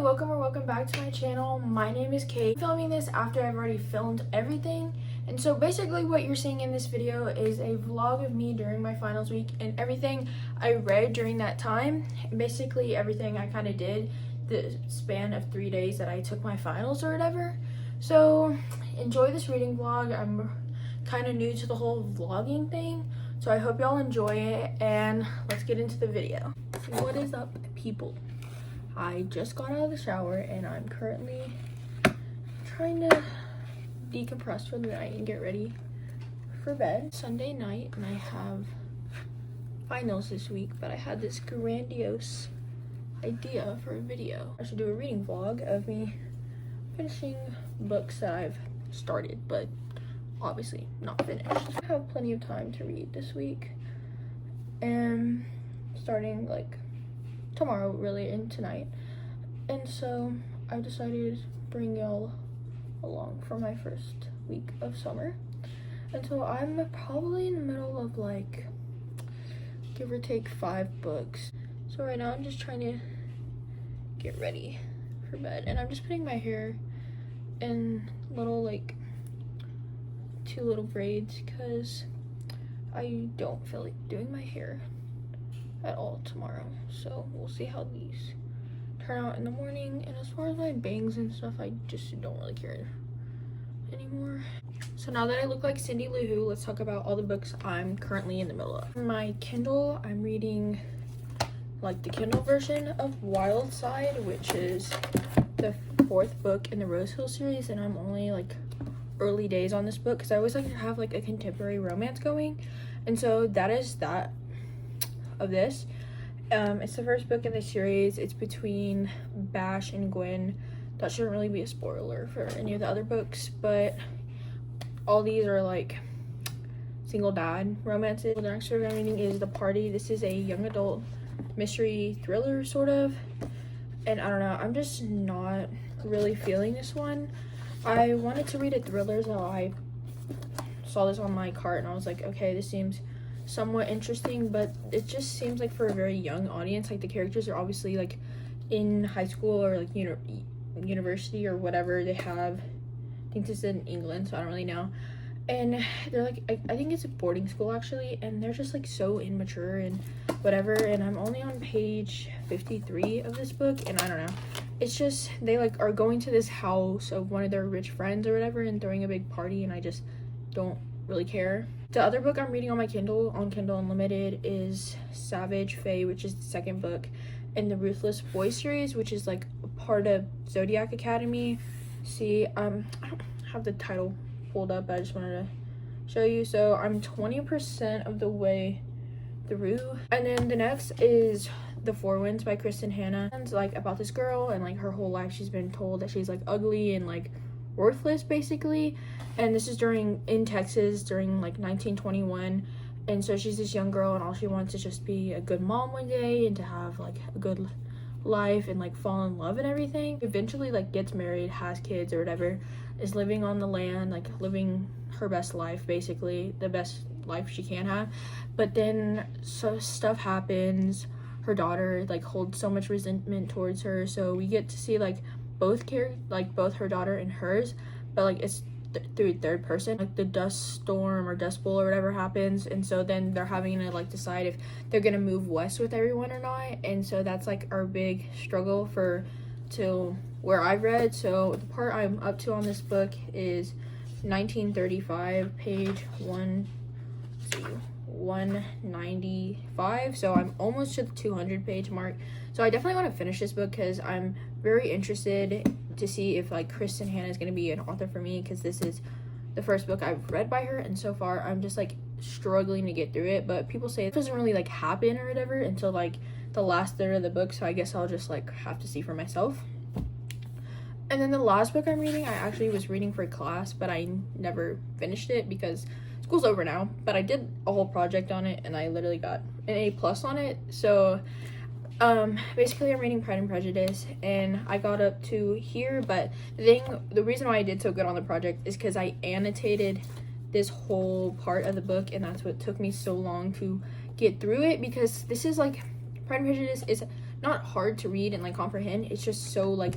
welcome or welcome back to my channel. My name is Kate. I'm filming this after I've already filmed everything, and so basically what you're seeing in this video is a vlog of me during my finals week and everything I read during that time, and basically everything I kind of did the span of 3 days that I took my finals or whatever. So enjoy this reading vlog. I'm kind of new to the whole vlogging thing, so I hope y'all enjoy it, and let's get into the video. What is up, people? I just got out of the shower and I'm currently trying to decompress for the night and get ready for bed. Sunday night, and I have finals this week, but I had this grandiose idea for a video. I should do a reading vlog of me finishing books that I've started, but obviously not finished. I have plenty of time to read this week, and starting like tomorrow really and tonight, and so I decided to bring y'all along for my first week of summer. And so I'm probably in the middle of like give or take 5 books. So right now I'm just trying to get ready for bed, and I'm just putting my hair in little like 2 little braids because I don't feel like doing my hair at all tomorrow, so we'll see how these turn out in the morning. And as far as my bangs and stuff, I just don't really care anymore. So now that I look like Cindy Lou Who, let's talk about all the books I'm currently in the middle of. My Kindle, I'm reading like the Kindle version of Wild Side, which is the 4th book in the Rose Hill series, and I'm only like early days on this book because I always like to have like a contemporary romance going, and so that is that of this. It's the first book in the series. It's between Bash and Gwen. That shouldn't really be a spoiler for any of the other books, but all these are like single dad romances. The next book I'm reading is The Party. This is a young adult mystery thriller sort of, and I don't know, I'm just not really feeling this one. I wanted to read a thriller, so I saw this on my cart and I was like, okay, this seems somewhat interesting, but it just seems like for a very young audience. Like the characters are obviously like in high school or like university or whatever they have. I think this is in England, so I don't really know. And they're like, I think it's a boarding school actually, and they're just like so immature and whatever. And I'm only on page 53 of this book, and I don't know, it's just they like are going to this house of one of their rich friends or whatever and throwing a big party, and I just don't really care. The other book I'm reading on my Kindle, on Kindle Unlimited, is Savage Fae, which is the 2nd book in the Ruthless Boy series, which is like a part of Zodiac Academy. See, I don't have the title pulled up, but I just wanted to show you. So I'm 20% of the way through. And then the next is The Four Winds by Kristen Hanna. It's like about this girl, and like her whole life she's been told that she's like ugly and like worthless basically, and this is in Texas during like 1921, and so she's this young girl and all she wants is just be a good mom one day and to have like a good life and like fall in love and everything. Eventually like gets married, has kids or whatever, is living on the land, like living her best life, basically the best life she can have. But then so stuff happens. Her daughter like holds so much resentment towards her, so we get to see like both her daughter and hers, but like it's through 3rd person. Like the dust storm or dust bowl or whatever happens, and so then they're having to like decide if they're gonna move west with everyone or not, and so that's like our big struggle to where I've read. So the part I'm up to on this book is 1935, page 195, so I'm almost to the 200 page mark. So I definitely want to finish this book because I'm very interested to see if like Kristen Hanna is going to be an author for me, because this is the first book I've read by her, and so far I'm just like struggling to get through it. But people say it doesn't really like happen or whatever until like the last third of the book, so I guess I'll just like have to see for myself. And then the last book I'm reading, I actually was reading for class, but I never finished it because school's over now, but I did a whole project on it and I literally got an A+ on it. So basically I'm reading Pride and Prejudice, and I got up to here, but the reason why I did so good on the project is because I annotated this whole part of the book, and that's what took me so long to get through it, because this is like, Pride and Prejudice is not hard to read and like comprehend. It's just so like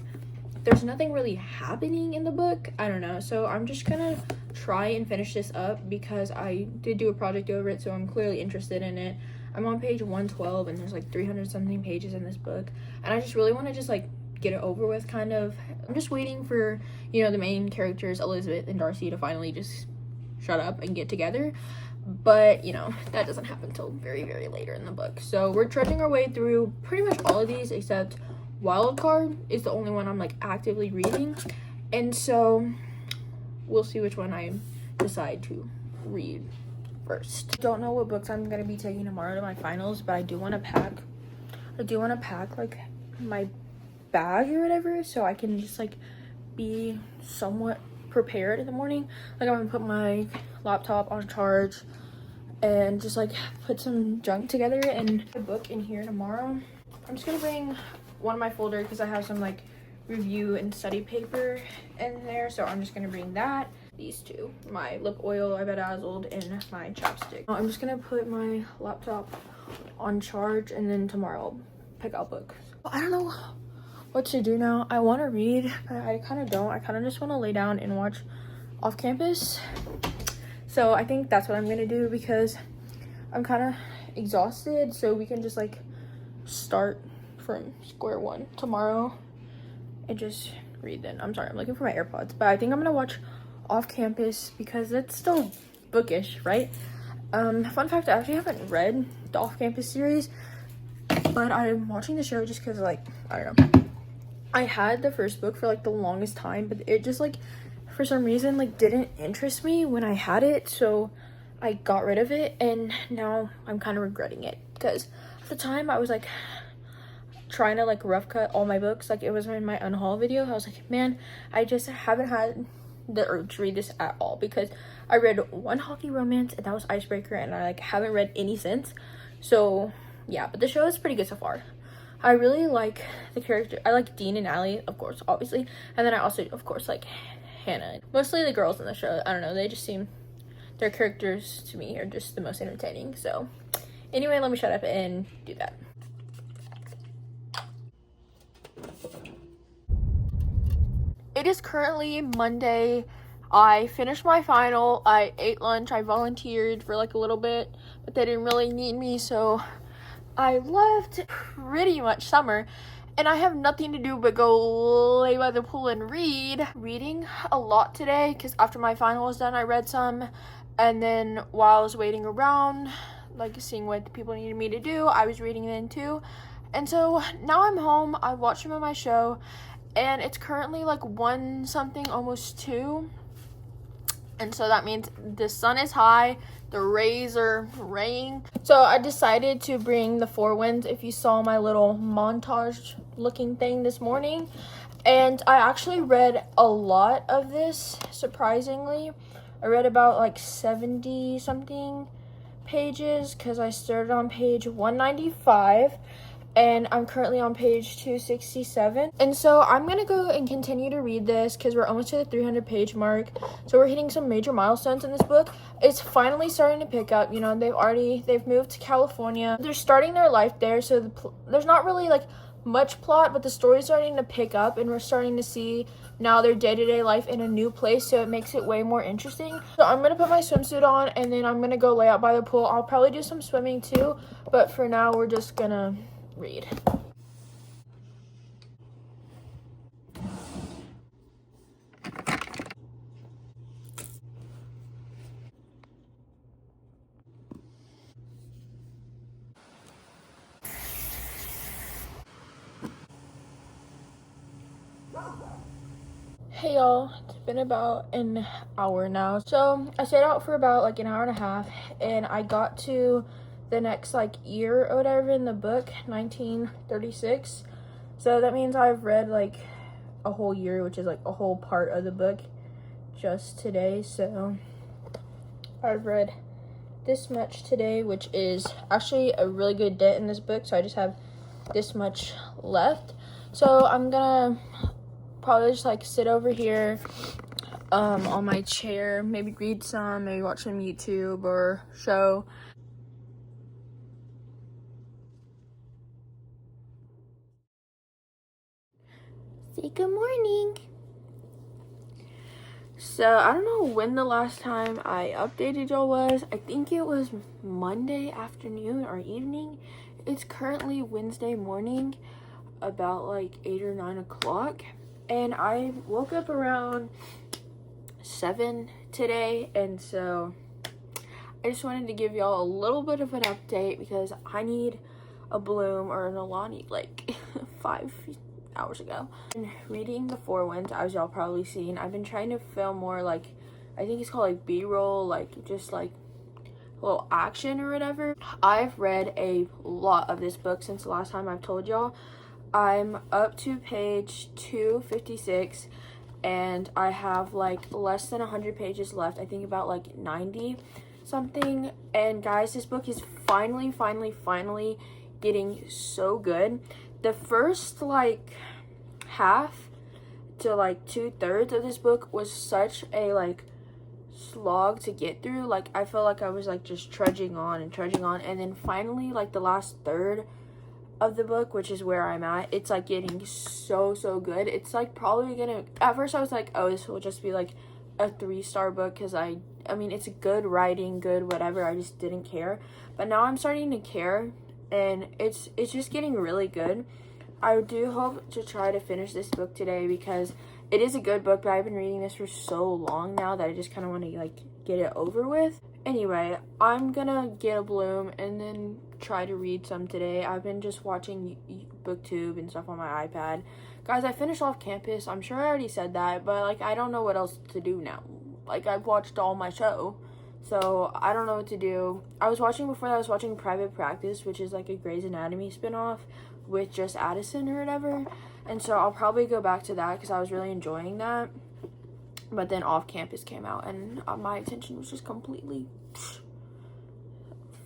there's nothing really happening in the book. I don't know. So I'm just gonna try and finish this up because I did do a project over it, so I'm clearly interested in it. I'm on page 112 and there's like 300 something pages in this book, and I just really want to just like get it over with, kind of. I'm just waiting for, you know, the main characters, Elizabeth and Darcy, to finally just shut up and get together. But, you know, that doesn't happen until very, very later in the book. So we're trudging our way through pretty much all of these, except Wildcard is the only one I'm like actively reading. And so we'll see which one I decide to read first. Don't know what books I'm gonna be taking tomorrow to my finals, but I do want to pack like my bag or whatever, so I can just like be somewhat prepared in the morning. Like I'm gonna put my laptop on charge and just like put some junk together and a book in here tomorrow. I'm just gonna bring one of my folders because I have some like review and study paper in there, so I'm just gonna bring that. These two, my lip oil I bedazzled, and my chapstick. I'm just gonna put my laptop on charge, and then tomorrow I'll pick out books. I don't know what to do now. I want to read, but I kind of don't. I kind of just want to lay down and watch Off Campus. So I think that's what I'm gonna do because I'm kind of exhausted, so we can just like start from square one tomorrow and just read then. I'm sorry, I'm looking for my AirPods, but I think I'm gonna watch Off Campus because it's still bookish, right? Fun fact, I actually haven't read the Off Campus series, but I'm watching the show just because, like, I don't know, I had the first book for like the longest time, but it just like for some reason like didn't interest me when I had it, so I got rid of it, and now I'm kind of regretting it because at the time I was like trying to like rough cut all my books. Like it was in my unhaul video, I was like, man, I just haven't had the urge to read this at all because I read one hockey romance and that was Icebreaker, and I like haven't read any since. So yeah, but the show is pretty good so far. I really like the character. I like Dean and Allie, of course, obviously, and then I also of course like Hannah. Mostly the girls in the show, I don't know, they just seem, their characters to me are just the most entertaining. So anyway, let me shut up and do that. It is currently Monday. I finished my final. I ate lunch. I volunteered for like a little bit, but they didn't really need me, so I left pretty much summer, and I have nothing to do but go lay by the pool and read. Reading a lot today because after my final was done, I read some, and then while I was waiting around, like seeing what the people needed me to do, I was reading then too. And so now I'm home. I watched some of my show, and it's currently like 1 something, almost 2. And so that means the sun is high, the rays are raying. So I decided to bring the Four Winds, if you saw my little montage looking thing this morning. And I actually read a lot of this, surprisingly. I read about like 70 something pages because I started on page 195. And I'm currently on page 267. And so I'm gonna go and continue to read this because we're almost to the 300 page mark. So we're hitting some major milestones in this book. It's finally starting to pick up. You know, they've moved to California. They're starting their life there. So there's not really like much plot, but the story's starting to pick up, and we're starting to see now their day-to-day life in a new place, so it makes it way more interesting. So I'm gonna put my swimsuit on, and then I'm gonna go lay out by the pool. I'll probably do some swimming too, but for now we're just gonna read. Hey y'all, it's been about an hour now. So I stayed out for about like an hour and a half, and I got to the next like year or whatever in the book, 1936. So that means I've read like a whole year, which is like a whole part of the book just today. So I've read this much today, which is actually a really good dent in this book, so I just have this much left. So I'm gonna probably just like sit over here on my chair, maybe read some, maybe watch some YouTube or show. Say good morning. So, I don't know when the last time I updated y'all was. I think it was Monday afternoon or evening. It's currently Wednesday morning, about like 8 or 9 o'clock. And I woke up around 7 today. And so, I just wanted to give y'all a little bit of an update because I need a Bloom or an Alani like 5 hours ago. And reading The Four Winds, as y'all probably seen, I've been trying to film more like, I think it's called like B-roll, like just like a little action or whatever. I've read a lot of this book since the last time I've told y'all. I'm up to page 256 and I have like less than 100 pages left. I think about like 90 something. And guys, this book is finally getting so good. The first like half to like 2/3 of this book was such a like slog to get through. Like I felt like I was like just trudging on, and then finally like the last third of the book, which is where I'm at, it's like getting so good. It's like probably gonna, at first I was like, oh, this will just be like a 3-star book because I mean it's good writing, good whatever, I just didn't care. But now I'm starting to care, and it's just getting really good. I do hope to try to finish this book today because it is a good book, but I've been reading this for so long now that I just kind of want to like get it over with. Anyway, I'm gonna get a Bloom and then try to read some today. I've been just watching BookTube and stuff on my iPad. Guys, I finished Off Campus. I'm sure I already said that, but like I don't know what else to do now. Like I've watched all my show, so I don't know what to do. I was watching Private Practice, which is like a Grey's Anatomy spinoff with just Addison or whatever, and so I'll probably go back to that because I was really enjoying that. But then Off Campus came out and my attention was just completely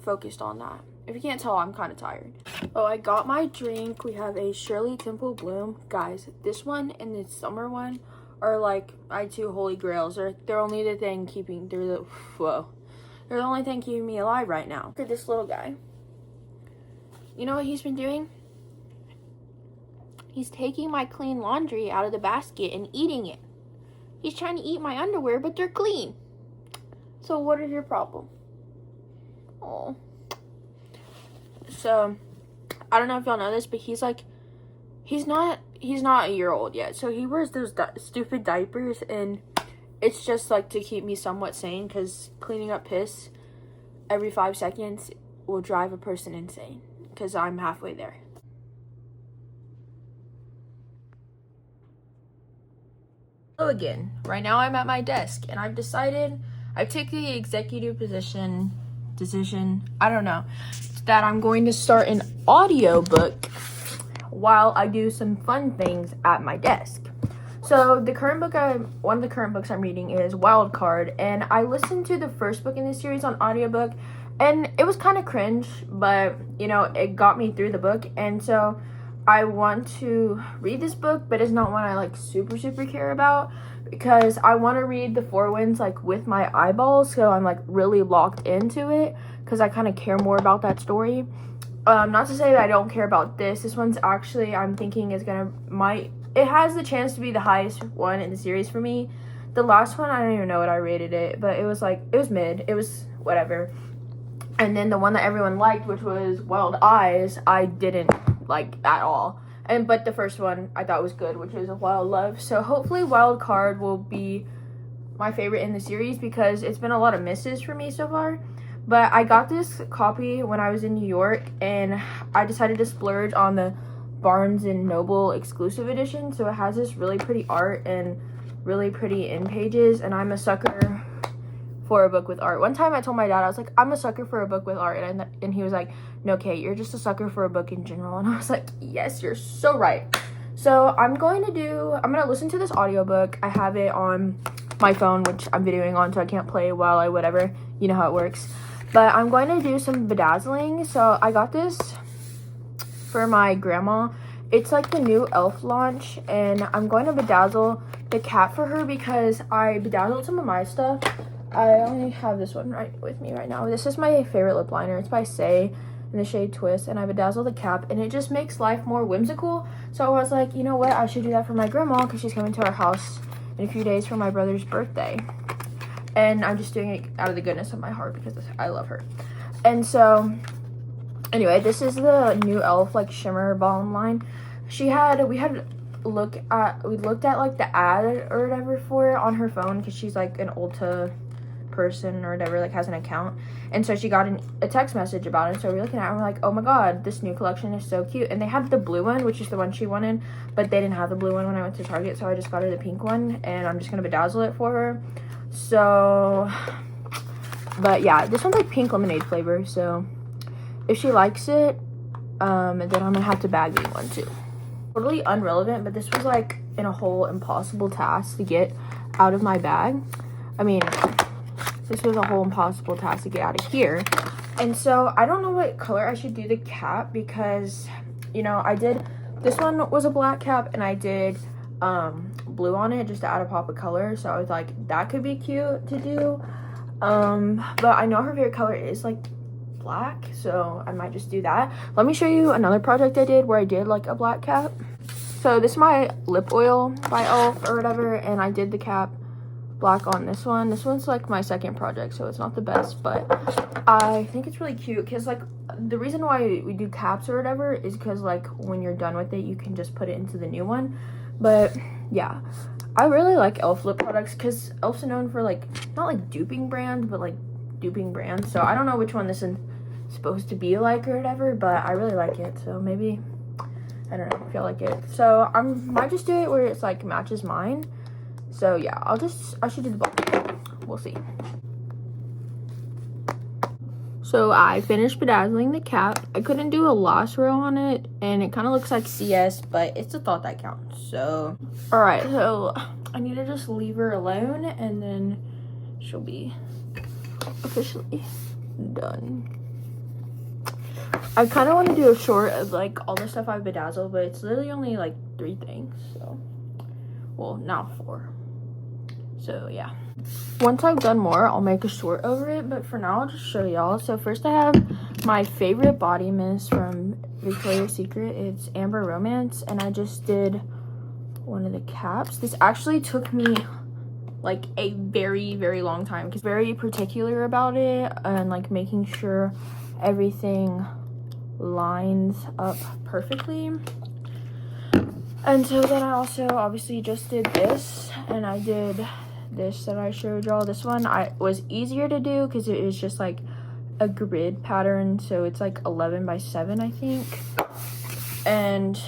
focused on that. If you can't tell, I'm kind of tired. Oh, I got my drink. We have a Shirley Temple Bloom. Guys, this one and the summer one are like my two holy grails. They're only the thing keeping, they're the only thing keeping me alive right now. Look at this little guy. You know what he's been doing? He's taking my clean laundry out of the basket and eating it. He's trying to eat my underwear, but they're clean. So what is your problem? Oh. So, I don't know if y'all know this, but he's not a year old yet. So he wears those stupid diapers, and it's just like to keep me somewhat sane, because cleaning up piss every 5 seconds will drive a person insane, because I'm halfway there. Hello again. Right now I'm at my desk, and I've decided, I took the executive decision, I don't know, that I'm going to start an audiobook while I do some fun things at my desk. So one of the current books I'm reading is Wild Card, and I listened to the first book in this series on audiobook, and it was kind of cringe, but you know, it got me through the book, and so I want to read this book, but it's not one I like super care about, because I want to read The Four Winds like with my eyeballs, so I'm like really locked into it, because I kind of care more about that story. Not to say that I don't care about this. This one's actually, I'm thinking is it has the chance to be the highest one in the series for me. The last one, I don't even know what I rated it, but it was mid. It was whatever. And then the one that everyone liked, which was Wild Eyes, I didn't like at all. But the first one I thought was good, which was Wild Love. So hopefully Wild Card will be my favorite in the series, because it's been a lot of misses for me so far. But I got this copy when I was in New York, and I decided to splurge on the Barnes & Noble exclusive edition. So it has this really pretty art and really pretty end pages, and I'm a sucker for a book with art. One time I told my dad, I was like, I'm a sucker for a book with art, and he was like, no, Kate, you're just a sucker for a book in general. And I was like, yes, you're so right. So I'm gonna listen to this audiobook. I have it on my phone, which I'm videoing on, so I can't play while I whatever, you know how it works. But I'm going to do some bedazzling. So I got this for my grandma. It's like the new Elf launch, and I'm going to bedazzle the cat for her because I bedazzled some of my stuff. I only have this one right with me right now. This is my favorite lip liner. It's by Saie, in the shade Twist, and I bedazzled the cap, and it just makes life more whimsical. So I was like, you know what, I should do that for my grandma because she's coming to our house in a few days for my brother's birthday. And I'm just doing it out of the goodness of my heart because I love her. And so anyway, this is the new e.l.f. like shimmer balm line. We looked at like the ad or whatever for it on her phone because she's like an Ulta person or whatever, like has an account, and so she got a text message about it. So we're looking at it and we're like, oh my god, this new collection is so cute. And they had the blue one, which is the one she wanted, but they didn't have the blue one when I went to Target, so I just got her the pink one, and I'm just gonna bedazzle it for her. So, but yeah, this one's like pink lemonade flavor, so if she likes it, then I'm gonna have to bag me one too. Totally unrelevant, but this was like a whole impossible task to get out of my bag. I mean, this was a whole impossible task to get out of here. And so I don't know what color I should do the cap because, you know, this one was a black cap and I did blue on it just to add a pop of color. So I was like, that could be cute to do. But I know her favorite color is like black, so I might just do that. Let me show you another project I did where I did like a black cap. So this is my lip oil by e.l.f. or whatever, and I did the cap black on this one. This one's like my second project, so it's not the best, but I think it's really cute because like the reason why we do caps or whatever is because like when you're done with it you can just put it into the new one. But yeah, I really like e.l.f. lip products because e.l.f.'s known for like not like duping brands, but like duping brands. So I don't know which one this is supposed to be like or whatever, but I really like it, so maybe, I don't know, I feel like it. So I might just do it where it's like matches mine. So yeah, I should do the bottom. We'll see. So I finished bedazzling the cap. I couldn't do a loss row on it, and it kind of looks like CS, but it's a thought that counts. So, all right, so I need to just leave her alone, and then she'll be officially done. I kind of want to do a short of like all the stuff I've bedazzled, but it's literally only like 3 things. So, well, now 4. So yeah, once I've done more I'll make a short over it, but for now I'll just show y'all. So first I have my favorite body mist from Victoria's Secret. It's Amber Romance, and I just did one of the caps. This actually took me like a very, very long time because I'm very particular about it and like making sure everything lines up perfectly. And so then I also obviously just did this, and I did this that I showed y'all. This one was easier to do because it is just like a grid pattern, so it's like 11 by 7 I think, and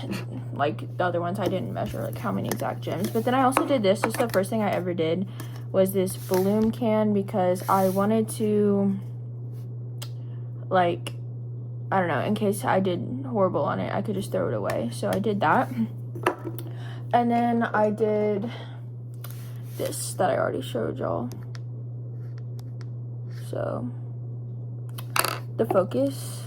like the other ones I didn't measure like how many exact gems. But then I also did this. This is the first thing I ever did, was this balloon can, because I wanted to like, I don't know, in case I did horrible on it I could just throw it away. So I did that, and then I did this that I already showed y'all. So the focus,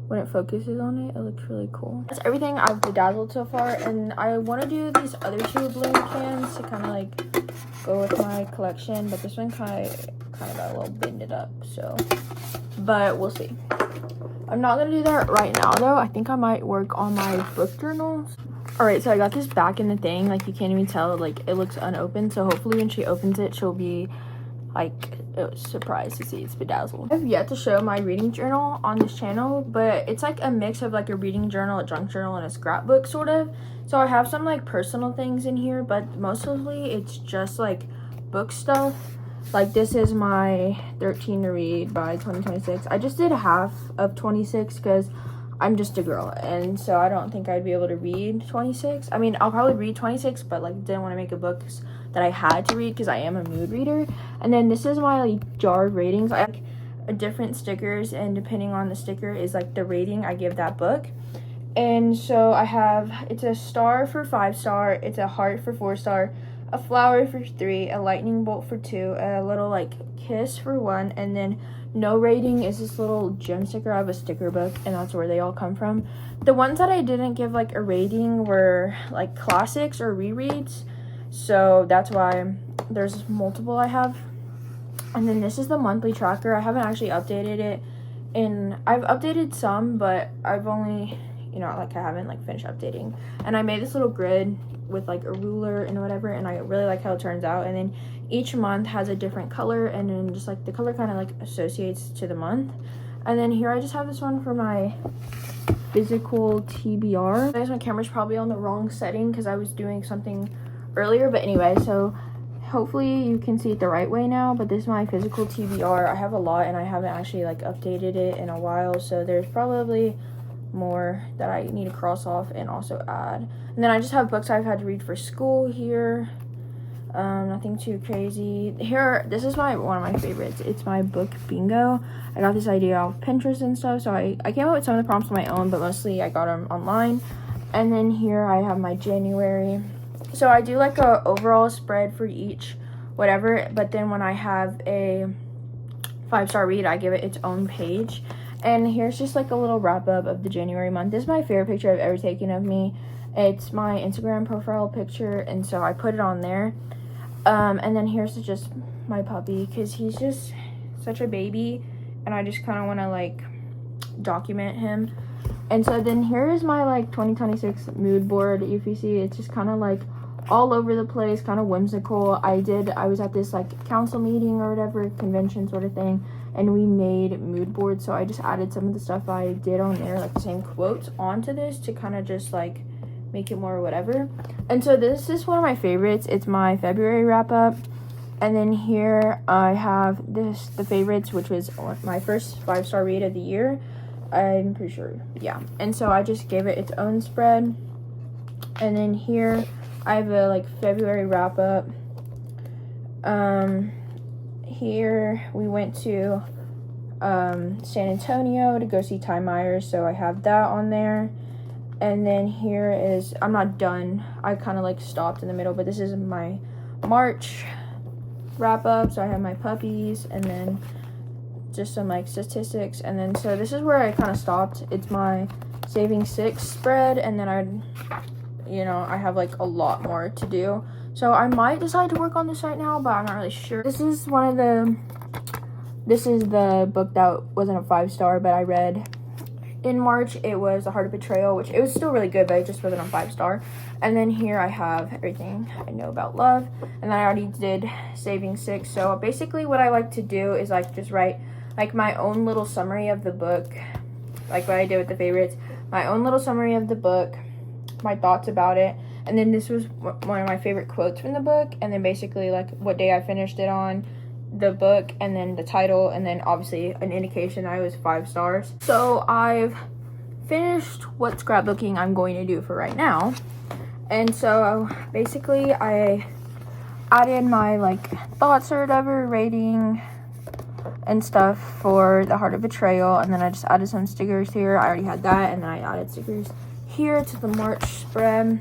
when it focuses on it, it looks really cool. That's everything I've bedazzled so far, and I want to do these other 2 balloon cans to kind of like go with my collection, but this one kind of got a little bended up, so, but we'll see. I'm not gonna do that right now though. I think I might work on my book journals. All right, so I got this back in the thing, like you can't even tell, like it looks unopened, so hopefully when she opens it she'll be like surprised to see it's bedazzled. I've yet to show my reading journal on this channel, but it's like a mix of like a reading journal, a junk journal, and a scrapbook sort of. So I have some like personal things in here, but mostly it's just like book stuff. Like this is my 13 to read by 2026. I just did half of 26 because I'm just a girl, and so I don't think I'd be able to read 26. I mean, I'll probably read 26, but like didn't want to make a book that I had to read because I am a mood reader. And then this is my like jar of ratings. I have like, different stickers, and depending on the sticker is like the rating I give that book. And so I have, it's a star for 5-star, it's a heart for 4-star, a flower for 3, a lightning bolt for 2, a little like kiss for 1, and then no rating is this little gem sticker. I have a sticker book, and that's where they all come from. The ones that I didn't give like a rating were like classics or rereads, so that's why there's multiple I have. And then this is the monthly tracker. I haven't actually updated it and I've updated some, but I've only, you know, like I haven't like finished updating. And I made this little grid with like a ruler and whatever, and I really like how it turns out. And then each month has a different color, and then just like the color kind of like associates to the month. And then here I just have this one for my physical TBR. I guess my camera's probably on the wrong setting because I was doing something earlier, but anyway, so hopefully you can see it the right way now. But this is my physical TBR. I have a lot, and I haven't actually like updated it in a while, so there's probably more that I need to cross off and also add. And then I just have books I've had to read for school here. Nothing too crazy. Here, this is one of my favorites. It's my book bingo. I got this idea off Pinterest and stuff, so I came up with some of the prompts on my own, but mostly I got them online. And then here I have my January. So I do like a overall spread for each whatever, but then when I have a 5-star read, I give it its own page. And here's just like a little wrap up of the January month. This is my favorite picture I've ever taken of me. It's my Instagram profile picture, and so I put it on there. And then here's just my puppy, because he's just such a baby, and I just kind of want to like document him. And so then here is my like 2026 mood board. If you see, it's just kind of like all over the place, kind of whimsical. I was at this like council meeting or whatever, convention sort of thing, and we made mood boards. So I just added some of the stuff I did on there, like the same quotes onto this, to kind of just like make it more whatever. And so this is one of my favorites. It's my February wrap up. And then here I have the favorites, which was my first 5-star read of the year, I'm pretty sure. Yeah. And so I just gave it its own spread. And then here I have a like February wrap up. Here we went to San Antonio to go see Ty Myers, so I have that on there. And then here is, I'm not done, I kind of like stopped in the middle, but this is my March wrap up. So I have my puppies, and then just some like statistics, and then so this is where I kind of stopped. It's my Saving 6 spread, and then I have like a lot more to do, so I might decide to work on this right now, but I'm not really sure. This is the book that wasn't a 5-star, but I read in March. It was The Heart of Betrayal, which it was still really good, but it just wasn't on 5-star. And then here I have everything I know about love, and then I already did Saving 6. So basically what I like to do is like just write like my own little summary of the book, like what I did with the favorites, my own little summary of the book, my thoughts about it, and then this was one of my favorite quotes from the book, and then basically like what day I finished it on, the book, and then the title, and then obviously an indication I was 5 stars. So I've finished what scrapbooking I'm going to do for right now, and so basically I added my like thoughts or whatever, rating and stuff for The Heart of Betrayal, and then I just added some stickers here. I already had that, and then I added stickers here to the March spread,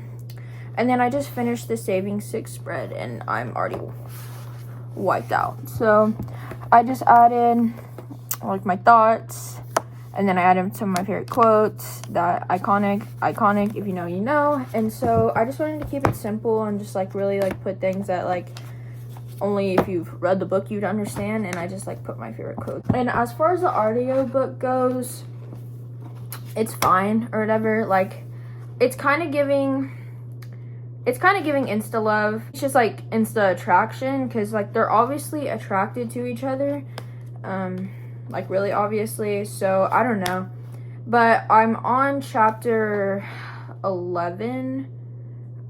and then I just finished the Saving 6 spread, and I'm already wiped out. So I just added like my thoughts, and then I added some of my favorite quotes, that iconic, if you know, you know. And so I just wanted to keep it simple and just like really like put things that like only if you've read the book you'd understand, and I just like put my favorite quotes. And as far as the audio book goes, it's fine or whatever. Like it's kind of giving insta love. It's just like insta attraction, because like they're obviously attracted to each other, like really obviously. So I don't know, but I'm on chapter 11.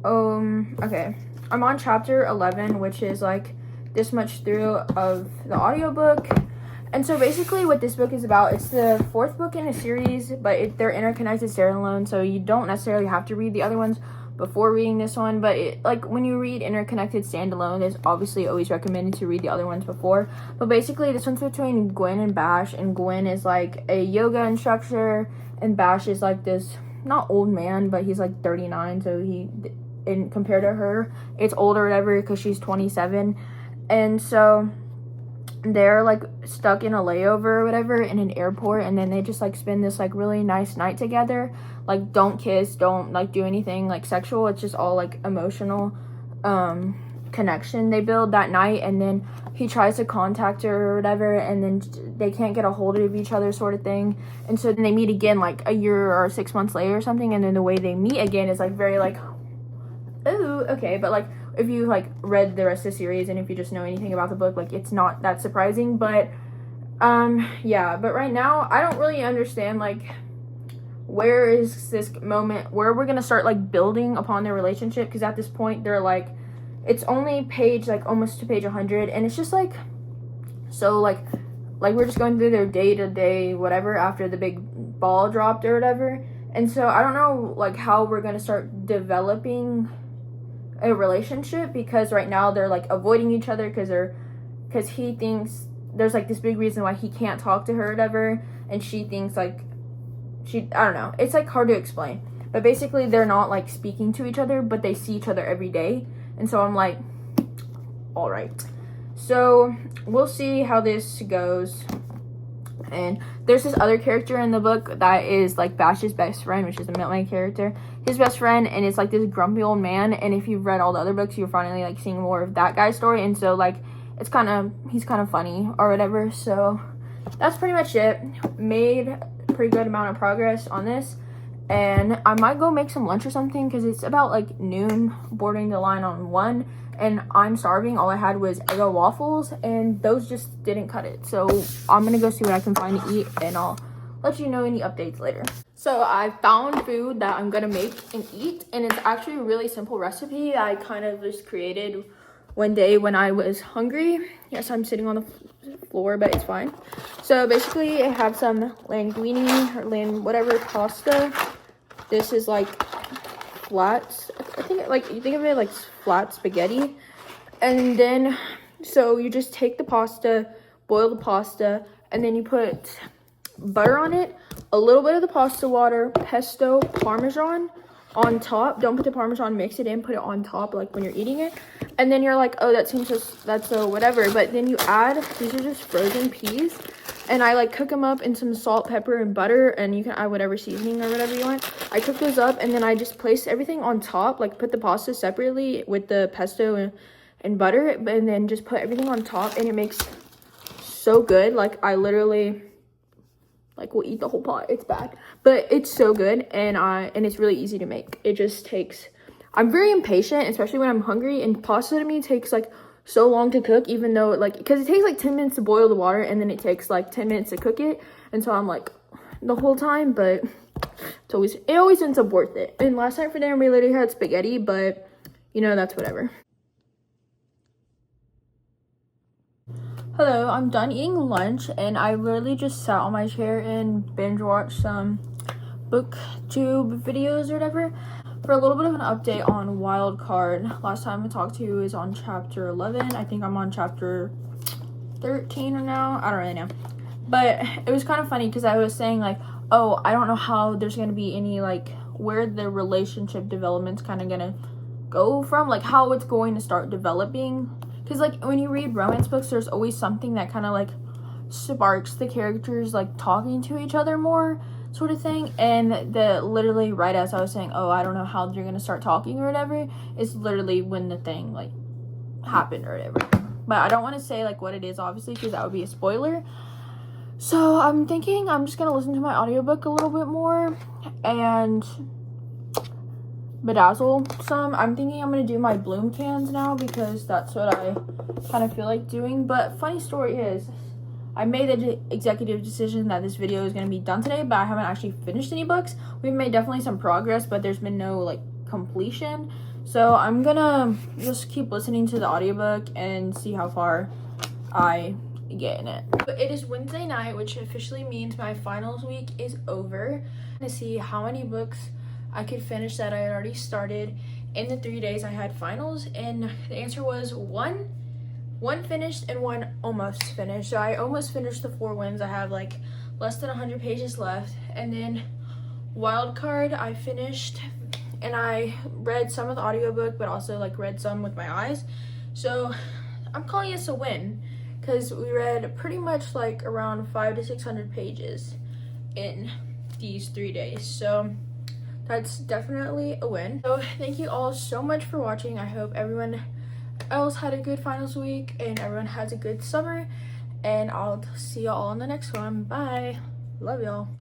Okay, I'm on chapter 11, which is like this much through of the audiobook. And so basically what this book is about, it's the 4th book in a series, but they're interconnected standalone, so you don't necessarily have to read the other ones before reading this one. But like when you read interconnected standalone, it's obviously always recommended to read the other ones before. But basically this one's between Gwen and Bash, and Gwen is like a yoga instructor, and Bash is like this not old man, but he's like 39, so and compared to her, it's older or whatever, because she's 27. And so they're like stuck in a layover or whatever in an airport, and then they just like spend this like really nice night together. Like don't kiss, don't like do anything like sexual, it's just all like emotional. connection they build that night, and then he tries to contact her or whatever, and then they can't get a hold of each other, sort of thing. And so then they meet again like a year or 6 months later or something, and then the way they meet again is like very like, oh, okay. But like if you like read the rest of the series and if you just know anything about the book, like it's not that surprising. But yeah, but right now I don't really understand like where is this moment where we're gonna start like building upon their relationship, because at this point they're like, it's only page like almost to page 100, and it's just like, so like we're just going through their day-to-day whatever after the big ball dropped or whatever. And so I don't know like how we're gonna start developing a relationship, because right now they're like avoiding each other because he thinks there's like this big reason why he can't talk to her or whatever, and she thinks like I don't know, it's like hard to explain, but basically they're not like speaking to each other, but they see each other every day. And so I'm like, all right, so we'll see how this goes. And there's this other character in the book that is like Bash's best friend, which is the main character, his best friend, and it's like this grumpy old man. And if you've read all the other books, you're finally like seeing more of that guy's story, and so like he's kind of funny or whatever. So that's pretty much it. Made a pretty good amount of progress on this, and I might go make some lunch or something, because it's about like noon, bordering the line on 1, and I'm starving. All I had was Eggo waffles, and those just didn't cut it. So I'm gonna go see what I can find to eat, and I'll let you know any updates later. So I found food that I'm gonna make and eat, and it's actually a really simple recipe I kind of just created one day when I was hungry. Yes, I'm sitting on the floor, but it's fine. So basically I have some linguine or whatever pasta. This is like flat, I think, like you think of it like flat spaghetti. And then so you just take the pasta, boil the pasta, and then you put butter on it, a little bit of the pasta water, pesto, parmesan on top. Don't put the parmesan, mix it in, put it on top like when you're eating it. And then you're like, oh, that's so whatever. But then you add, these are just frozen peas, and I like cook them up in some salt, pepper, and butter, and you can add whatever seasoning or whatever you want. I cook those up, and then I just place everything on top, like put the pasta separately with the pesto and butter, and then just put everything on top, and it makes so good. Like I literally like will eat the whole pot. It's bad, but it's so good, and it's really easy to make. It just takes, I'm very impatient, especially when I'm hungry, and pasta to me takes like so long to cook, even though like, because it takes like 10 minutes to boil the water, and then it takes like 10 minutes to cook it, and so I'm like the whole time, but it always ends up worth it. And last night for dinner we literally had spaghetti, but you know, that's whatever. Hello, I'm done eating lunch, and I literally just sat on my chair and binge watched some booktube videos or whatever for a little bit of an update on Wild Card. Last time I talked to you is on chapter 11. I think I'm on chapter 13 or now. I don't really know. But it was kind of funny because I was saying like, oh, I don't know how there's going to be any like where the relationship development's kind of going to go from, like how it's going to start developing. Because like when you read romance books, there's always something that kind of like sparks the characters like talking to each other more, sort of thing. And the literally right as I was saying, oh, I don't know how they're gonna start talking or whatever, is literally when the thing like happened or whatever. But I don't want to say like what it is, obviously, because that would be a spoiler. So I'm thinking I'm just gonna listen to my audiobook a little bit more and bedazzle some. I'm thinking I'm gonna do my bloom cans now because that's what I kind of feel like doing. But funny story is, I made the executive decision that this video is going to be done today, but I haven't actually finished any books. We've made definitely some progress, but there's been no like completion. So I'm gonna just keep listening to the audiobook and see how far I get in it. But it is Wednesday night, which officially means my finals week is over. To see how many books I could finish that I had already started in the 3 days I had finals, and the answer was one finished and one almost finished. So I almost finished the 4 wins. I have like less than 100 pages left. And then Wild Card I finished, and I read some of the audiobook, but also like read some with my eyes. So I'm calling this a win because we read pretty much like around 500 to 600 pages in these 3 days. So that's definitely a win. So thank you all so much for watching. I hope everyone else had a good finals week and everyone has a good summer, and I'll see y'all on the next one. Bye. Love y'all.